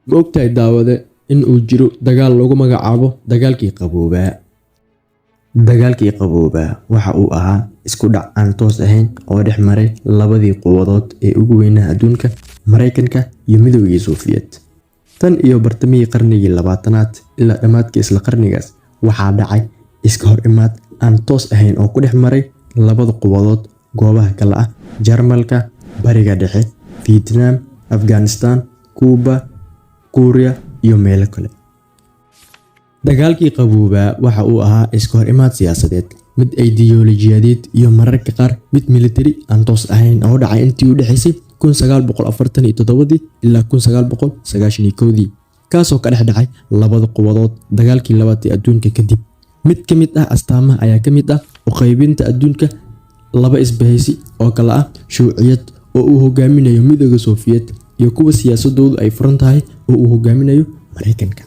Ma ogtahay daawade in uu jiro dagaal lagu magacaabo dagaalkii qaboobaa? Dagaalkii qaboobaa waxa uu ahaa isku dhac aan toos ahayn oo dhex maray labadii quwadood ee ugu weynaa adduunka, Mareykanka iyo Midowgii Sofiyeet. Tan iyo bartamihii qarnigii 20aad ilaa dhammaadkii isla qarnigaas waxaa dhacay iska hor imaad aan toos ahayn oo ku dhex maray labada quwadood goobaha kala ah Jarmalka, Bariga Dhexe, Vietnam, Afghanistan, Cuba, Kuuriya iyo meelo kale. Dagaalkii qaboobaa waxa uu ahaa iska hor imaad siyaasadeed, mid ideolojiyadeed iyo mararka qaar mid military aan toos ahayn oo dhacay intii u dhaxaysay 1947 ilaa 1991 kaasoo ka dhex dhacay labada quwadood dagaalkii labaad ee adduunka kadib. Mid ka mid ah astaamaha ayaa ka mid ah u qaybinta adduunka laba isbahaysi oo kala ah shuuciyad oo uu hogaaminayo Midowga Sofiyeet iyo kuwa siyaasadoodu ay furan tahay oo uu hogaaminayo Mareykanka.